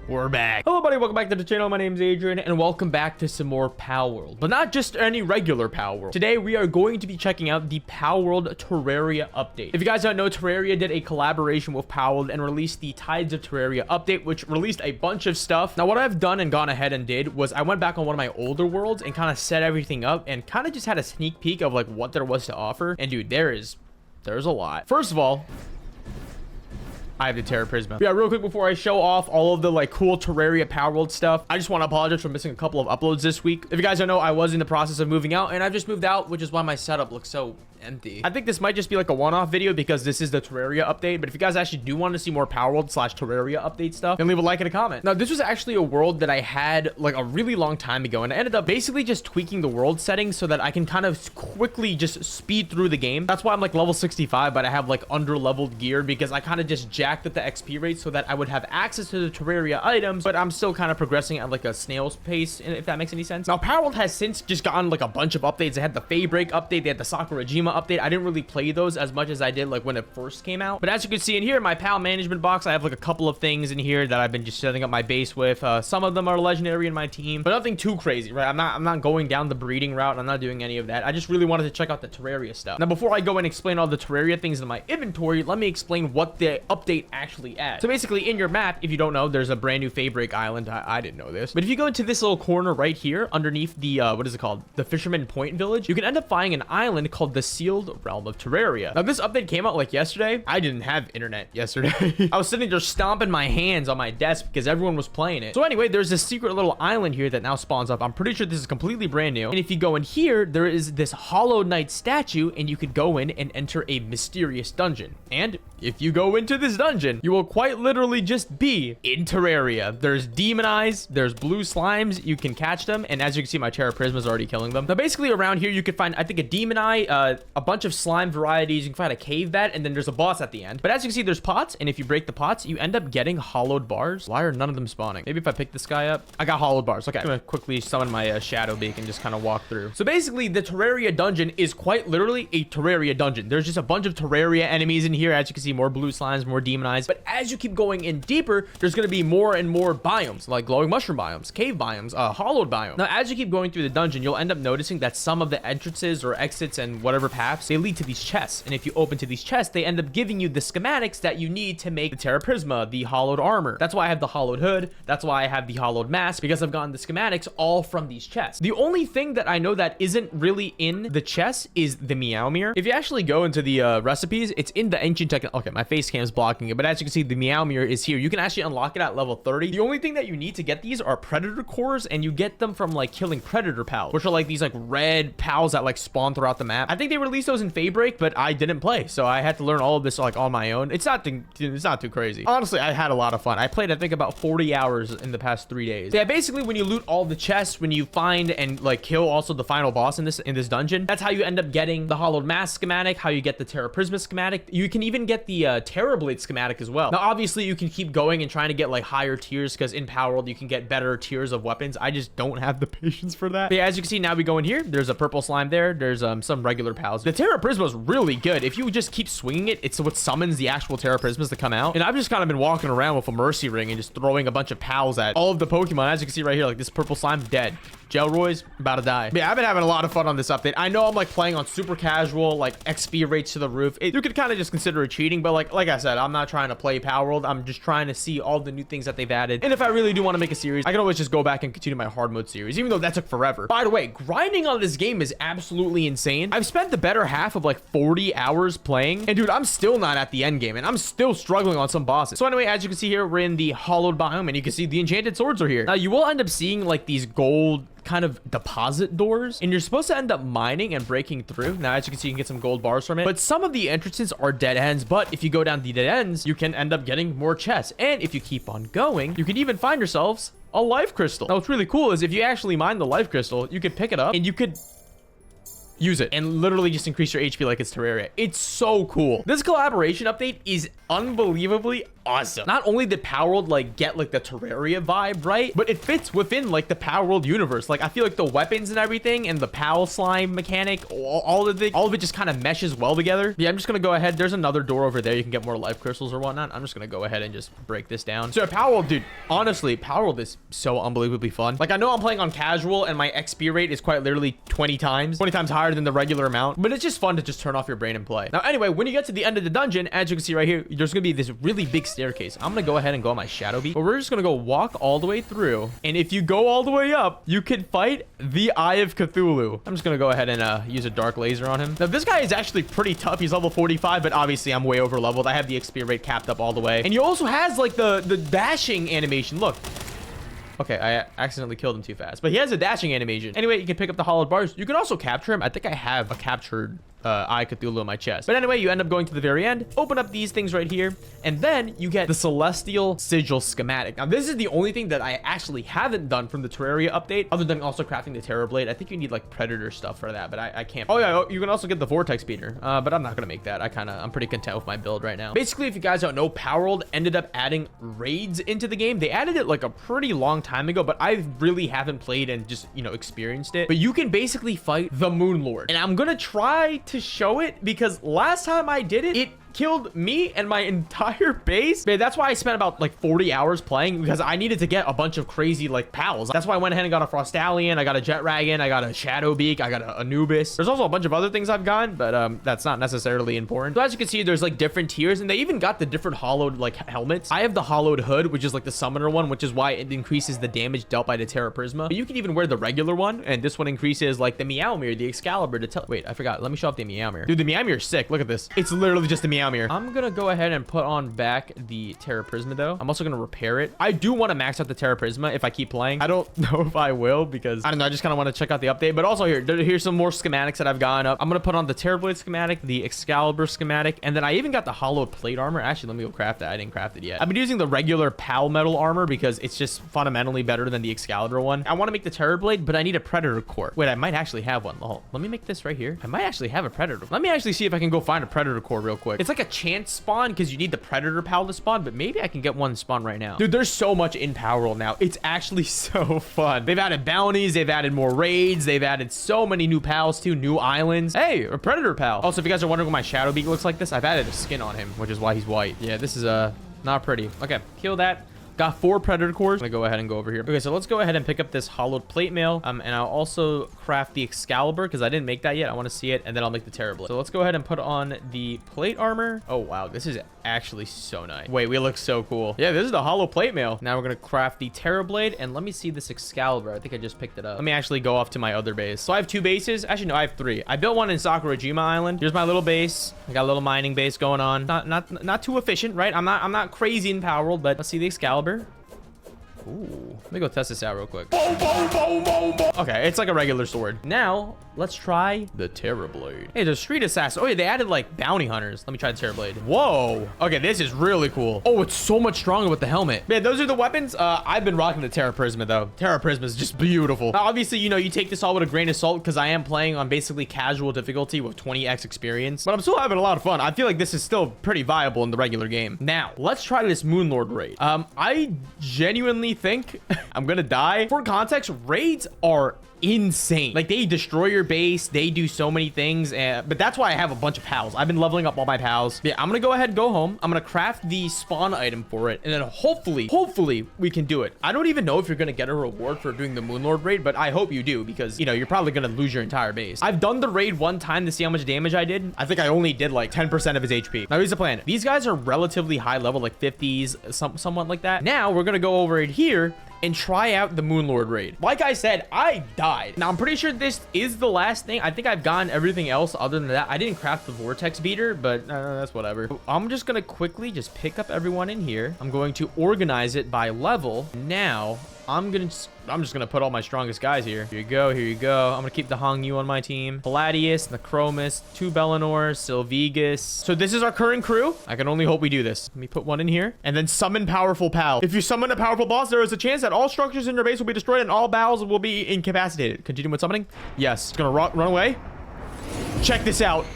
We're back. Hello, buddy. Welcome back to the channel. My name is Adrian, and welcome back to some more Palworld. But not just any regular Palworld. Today, we are going to be checking out the Palworld Terraria update. If you guys don't know, Terraria did a collaboration with Palworld and released the Tides of Terraria update, which released a bunch of stuff. Now, what I've done and gone ahead and did was I went back on one of my older worlds and kind of set everything up and kind of just had a sneak peek of like what there was to offer. And dude, there's a lot. First of all, I have the Terra Prisma. Yeah, real quick before I show off all of the like cool Terraria Palworld stuff, I just want to apologize for missing a couple of uploads this week. If you guys don't know, I was in the process of moving out, and I've just moved out, which is why my setup looks so empty. I think this might just be like a one-off video because this is the Terraria update, but if you guys actually do want to see more Palworld / Terraria update stuff, then leave a like and a comment. Now, this was actually a world that I had like a really long time ago, and I ended up basically just tweaking the world settings so that I can kind of quickly just speed through the game. That's why I'm like level 65, but I have like under-leveled gear because I kind of just jacked up the XP rate so that I would have access to the Terraria items, but I'm still kind of progressing at like a snail's pace, if that makes any sense. Now, Palworld has since just gotten like a bunch of updates. They had the Fae Break update, they had the Sakurajima update. I didn't really play those as much as I did like when it first came out, but as you can see in here, my PAL management box, I have like a couple of things in here that I've been just setting up my base with. Some of them are legendary in my team, but nothing too crazy, right? I'm not going down the breeding route. I'm not doing any of that. I just really wanted to check out the Terraria stuff. Now, before I go and explain all the Terraria things in my inventory, let me explain what the update actually adds. So basically, in your map, if you don't know, there's a brand new Fae Break island. I didn't know this, but if you go into this little corner right here underneath the what is it called, the Fisherman Point village, you can end up finding an island called the Sealed Realm of Terraria. Now, this update came out like yesterday. I didn't have internet yesterday. I was sitting there stomping my hands on my desk because everyone was playing it. So anyway, there's this secret little island here that now spawns up. I'm pretty sure this is completely brand new, and if you go in here, there is this Hollow Knight statue, and you could go in and enter a mysterious dungeon. And if you go into this dungeon, you will quite literally just be in Terraria. There's demon eyes, there's blue slimes, you can catch them, and as you can see, my Terra Prisma is already killing them. Now, basically around here, you could find, I think, a demon eye, a bunch of slime varieties, you can find a cave bat, and then there's a boss at the end. But as you can see, there's pots, and if you break the pots, you end up getting hollowed bars. Why are none of them spawning? Maybe if I pick this guy up, I got hollowed bars. Okay, I'm gonna quickly summon my shadow beak and just kind of walk through. So basically, the Terraria dungeon is quite literally a Terraria dungeon. There's just a bunch of Terraria enemies in here. As you can see, more blue slimes, more demon eyes. But as you keep going in deeper, there's going to be more and more biomes, like glowing mushroom biomes, cave biomes, hollowed biome. Now, as you keep going through the dungeon, you'll end up noticing that some of the entrances or exits and whatever paths, they lead to these chests. And if you open to these chests, they end up giving you the schematics that you need to make the Terra Prisma, the hollowed armor. That's why I have the hollowed hood. That's why I have the hollowed mask, because I've gotten the schematics all from these chests. The only thing that I know that isn't really in the chest is the Meow Mirror. If you actually go into the recipes, it's in the ancient tech. Okay, my face cam is blocking it, but as you can see, the Meow Mirror is here. You can actually unlock it at level 30. The only thing that you need to get these are predator cores, and you get them from like killing predator pals, which are like these like red pals that like spawn throughout the map. I think they released those in Fae Break, but I didn't play, so I had to learn all of this like on my own. It's not too crazy. Honestly, I had a lot of fun. I played, I think, about 40 hours in the past 3 days. So yeah, basically, when you loot all the chests, when you find and like kill also the final boss in this dungeon, that's how you end up getting the hollowed mask schematic, how you get the Terra Prisma schematic. You can even get the Terra Blade schematic as well. Now, obviously, you can keep going and trying to get like higher tiers, because in Palworld you can get better tiers of weapons. I just don't have the patience for that. But yeah, as you can see, now we go in here. There's a purple slime there. There's some regular pals. The Terra Prisma is really good. If you just keep swinging it, it's what summons the actual Terra Prismas to come out. And I've just kind of been walking around with a mercy ring and just throwing a bunch of pals at all of the Pokemon. As you can see right here, like this purple slime, dead. Gelroy's about to die. But yeah, I've been having a lot of fun on this update. I know I'm like playing on super casual, like XP rates to the roof. You could kind of just consider it cheating, but like I said, I'm not trying to play Palworld. I'm just trying to see all the new things that they've added. And if I really do want to make a series, I can always just go back and continue my hard mode series, even though that took forever. By the way, grinding on this game is absolutely insane. I've spent the better half of like 40 hours playing, and dude, I'm still not at the end game, and I'm still struggling on some bosses. So anyway, as you can see here, we're in the hollowed biome, and you can see the enchanted swords are here. Now, you will end up seeing like these gold kind of deposit doors, and you're supposed to end up mining and breaking through. Now, as you can see, you can get some gold bars from it, but some of the entrances are dead ends. But if you go down the dead ends, you can end up getting more chests, and if you keep on going, you can even find yourselves a life crystal. Now, what's really cool is if you actually mine the life crystal, you could pick it up and you could use it and literally just increase your HP like it's Terraria. It's so cool. This collaboration update is unbelievably awesome. Not only did Palworld like get like the Terraria vibe, right, but it fits within like the Palworld universe. Like I feel like the weapons and everything and the Pal slime mechanic, all of it just kind of meshes well together. Yeah, I'm just gonna go ahead. There's another door over there. You can get more life crystals or whatnot. I'm just gonna go ahead and just break this down. So Palworld, dude, honestly, Palworld is so unbelievably fun. Like I know I'm playing on casual and my XP rate is quite literally 20 times higher than the regular amount, but it's just fun to just turn off your brain and play. Now anyway, when you get to the end of the dungeon, as you can see right here, there's gonna be this really big staircase. I'm gonna go ahead and go on my shadow beat, but we're just gonna go walk all the way through, and if you go all the way up, you can fight the Eye of Cthulhu. I'm just gonna go ahead and use a dark laser on him. Now this guy is actually pretty tough. He's level 45, but obviously I'm way over leveled. I have the XP rate capped up all the way, and he also has like the dashing animation. Look. Okay, I accidentally killed him too fast, but he has a dashing animation. Anyway, you can pick up the hollowed bars. You can also capture him. I think I have a captured Eye Cthulhu in my chest. But anyway, you end up going to the very end, open up these things right here, and then you get the Celestial Sigil schematic. Now, this is the only thing that I actually haven't done from the Terraria update, other than also crafting the Terror Blade. I think you need like Predator stuff for that, but I can't. Oh yeah, you can also get the Vortex Beater, but I'm not gonna make that. I'm pretty content with my build right now. Basically, if you guys don't know, Palworld ended up adding raids into the game. They added it like a pretty long time ago, but I really haven't played and just, you know, experienced it. But you can basically fight the Moonlord, and I'm gonna try to show it because last time I did it killed me and my entire base. Man, that's why I spent about like 40 hours playing, because I needed to get a bunch of crazy like pals. That's why I went ahead and got a Frostallion, I got a Jetragon, I got a Shadowbeak, I got a Anubis. There's also a bunch of other things I've gotten, but that's not necessarily important. So as you can see, there's like different tiers, and they even got the different hollowed like helmets. I have the hollowed hood, which is like the summoner one, which is why it increases the damage dealt by the Terra Prisma. But you can even wear the regular one, and this one increases like the Meowmere, the Excalibur, wait, I forgot. Let me show off the Meowmere. Dude, the Meowmere is sick. Look at this. It's literally just the Meowmere. I'm gonna go ahead and put on back the Terra Prisma though. I'm also gonna repair it. I do want to max out the Terra Prisma if I keep playing. I don't know if I will, because I don't know, I just kind of want to check out the update. But also here's some more schematics that I've gotten up. I'm gonna put on the Terror Blade schematic, the Excalibur schematic, and then I even got the hollowed plate armor. Actually, let me go craft that. I didn't craft it yet. I've been using the regular Pal metal armor because it's just fundamentally better than the Excalibur one. I want to make the Terror Blade, but I need a Predator core. Wait, I might actually have one. Oh, let me make this right here. I might actually have a Predator. Let me actually see if I can go find a Predator core real quick. It's like a chance spawn because you need the Predator Pal to spawn, but maybe I can get one spawn right now. Dude, there's so much in Palworld now. It's actually so fun. They've added bounties, they've added more raids, they've added so many new pals too, new islands. Hey, a Predator Pal. Also, if you guys are wondering why my Shadowbeak looks like this, I've added a skin on him, which is why he's white. Yeah, this is not pretty. Okay, kill that. Got 4 Predator cores. I'm gonna go ahead and go over here. Okay, so let's go ahead and pick up this hollowed plate mail. And I'll also craft the Excalibur because I didn't make that yet. I want to see it, and then I'll make the Terror Blade. So let's go ahead and put on the plate armor. Oh wow, this is actually so nice. Wait, we look so cool. Yeah, this is the hollow plate mail. Now we're gonna craft the Terror Blade, and let me see this Excalibur. I think I just picked it up. Let me actually go off to my other base. So I have 2 bases. Actually, no, I have 3. I built one in Sakurajima Island. Here's my little base. I got a little mining base going on. Not too efficient, right? I'm not crazy in Palworld, but let's see the Excalibur. Ooh, let me go test this out real quick. Okay, it's like a regular sword. Now, let's try the Terror Blade. Hey, there's Street Assassin. Oh, yeah, they added like bounty hunters. Let me try the Terror Blade. Whoa. Okay, this is really cool. Oh, it's so much stronger with the helmet. Man, those are the weapons. I've been rocking the Terra Prisma though. Terra Prisma is just beautiful. Now, obviously, you know, you take this all with a grain of salt because I am playing on basically casual difficulty with 20x experience, but I'm still having a lot of fun. I feel like this is still pretty viable in the regular game. Now, let's try this Moonlord Raid. I genuinely think I'm gonna die. For context, raids are insane. Like, they destroy your base, they do so many things, but that's why I have a bunch of pals. I've been leveling up all my pals. Yeah, I'm gonna go ahead and go home. I'm gonna craft the spawn item for it, and then hopefully we can do it. I don't even know if you're gonna get a reward for doing the Moonlord Raid, but I hope you do, because, you know, you're probably gonna lose your entire base. I've done the raid one time to see how much damage I did. I think I only did like 10% of his HP. Now here's the plan. These guys are relatively high level, like 50s, somewhat like that. Now we're gonna go over it here and try out the Moonlord Raid. Like I said, I died. Now, I'm pretty sure this is the last thing. I think I've gotten everything else other than that. I didn't craft the Vortex Beater, but that's whatever. I'm just gonna quickly just pick up everyone in here. I'm going to organize it by level. Now, I'm just gonna put all my strongest guys here. Here you go, here you go. I'm gonna keep the Hong Yu on my team. Palladius, Necromus, 2 Bellinors, Sylvegus. So this is our current crew. I can only hope we do this. Let me put one in here. And then summon powerful pal. If you summon a powerful boss, there is a chance that all structures in your base will be destroyed and all battles will be incapacitated. Continue with summoning. Yes. It's gonna run away. Check this out.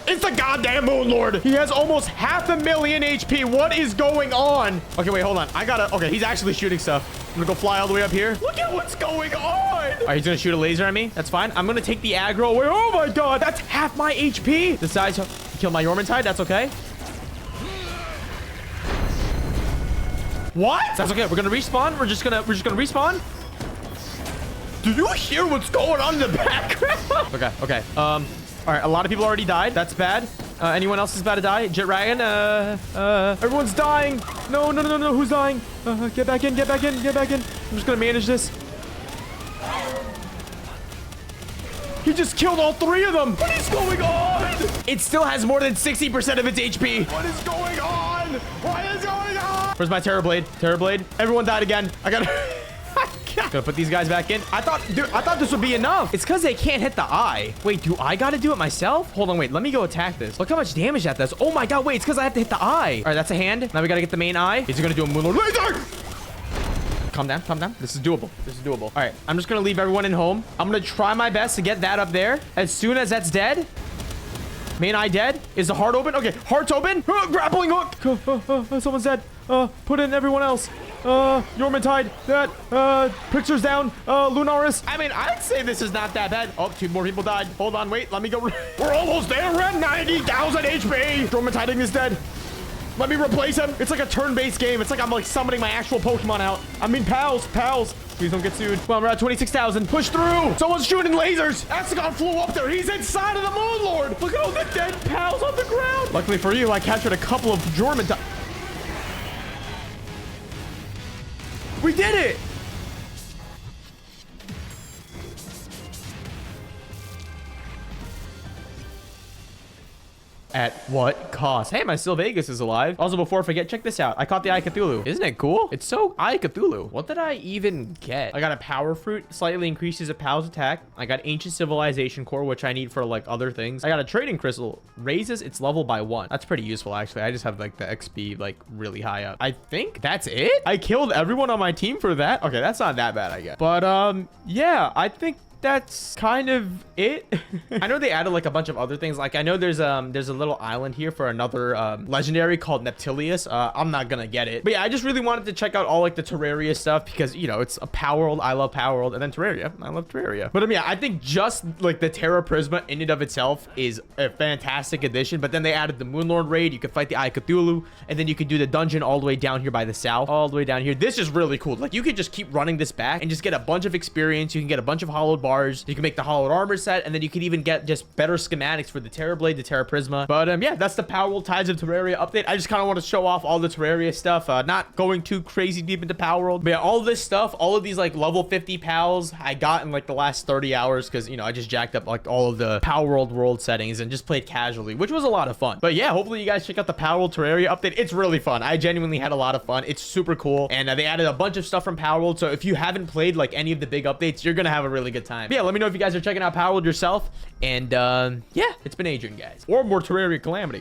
It's the goddamn Moonlord. He has almost 500,000 HP. What is going on? Okay, wait, hold on. Okay, he's actually shooting stuff. I'm gonna go fly all the way up here. Look at what's going on. All right, he's gonna shoot a laser at me. That's fine. I'm gonna take the aggro away. Oh my God, that's half my HP. Decides to kill my Yormantide. That's okay. What? That's okay. We're gonna respawn. We're just gonna respawn. Do you hear what's going on in the background? Okay. All right, a lot of people already died. That's bad. Anyone else is about to die? Jitrayan, everyone's dying. No. Who's dying? Get back in. I'm just gonna manage this. He just killed all 3 of them. What is going on? It still has more than 60% of its HP. What is going on? Where's my Terrorblade? Everyone died again. Gonna put these guys back in. I thought this would be enough. It's because they can't hit the eye. Wait, do I gotta do it myself? Hold on, wait. Let me go attack this. Look how much damage that does. Oh my God, wait. It's because I have to hit the eye. All right, that's a hand. Now we gotta get the main eye. He's gonna do a Moonlord laser. Calm down. This is doable. All right, I'm just gonna leave everyone in home. I'm gonna try my best to get that up there. As soon as that's dead. Main eye dead. Is the heart open? Okay, heart's open. Grappling hook. Someone's dead. Put in everyone else. Yormantide. That. Picture's down. Lunaris. I mean, I'd say this is not that bad. Oh, 2 more people died. Hold on, wait. Let me go. We're almost there. We're at 90,000 HP. Yormantiding is dead. Let me replace him. It's like a turn-based game. It's like I'm like summoning my actual Pokemon out. I mean, pals. Please don't get sued. Well, we're at 26,000. Push through. Someone's shooting lasers. Astagon flew up there. He's inside of the Moonlord. Look at all the dead pals on the ground. Luckily for you, I captured a couple of Jormantide. We did it. At what cost? Hey, my Sylvegas is alive. Also, before I forget, check this out. I caught the Eye Cthulhu. Isn't it cool? It's so Eye Cthulhu. What did I even get? I got a Power Fruit. Slightly increases a Pal's attack. I got Ancient Civilization Core, which I need for like other things. I got a Trading Crystal. Raises its level by 1. That's pretty useful, actually. I just have like the XP like really high up. I think that's it. I killed everyone on my team for that. Okay, that's not that bad, I guess. But yeah, I think that's kind of it. I know they added like a bunch of other things. Like I know there's a little island here for another legendary called Neptilius. I'm not gonna get it, but yeah, I just really wanted to check out all like the Terraria stuff because you know it's a Palworld. I love Palworld, and then Terraria. I love Terraria. But yeah, I think just like the Terra Prisma in and of itself is a fantastic addition. But then they added the Moonlord Raid. You could fight the Eye Cthulhu, and then you could do the dungeon all the way down here by the south, all the way down here. This is really cool. Like you could just keep running this back and just get a bunch of experience. You can get a bunch of hollowed bars. You can make the hollowed armor set, and then you can even get just better schematics for the Terra Blade, the Terra Prisma. But yeah, that's the Palworld Tides of Terraria update. I just kind of want to show off all the Terraria stuff, not going too crazy deep into Palworld. But yeah, all this stuff, all of these like level 50 pals I got in like the last 30 hours because, you know, I just jacked up like all of the Palworld world settings and just played casually, which was a lot of fun. But yeah, hopefully you guys check out the Palworld Terraria update. It's really fun. I genuinely had a lot of fun. It's super cool. And they added a bunch of stuff from Palworld. So if you haven't played like any of the big updates, you're going to have a really good time. But yeah, let me know if you guys are checking out Palworld yourself. And yeah, it's been Adrian, guys. Or more Terraria Calamity.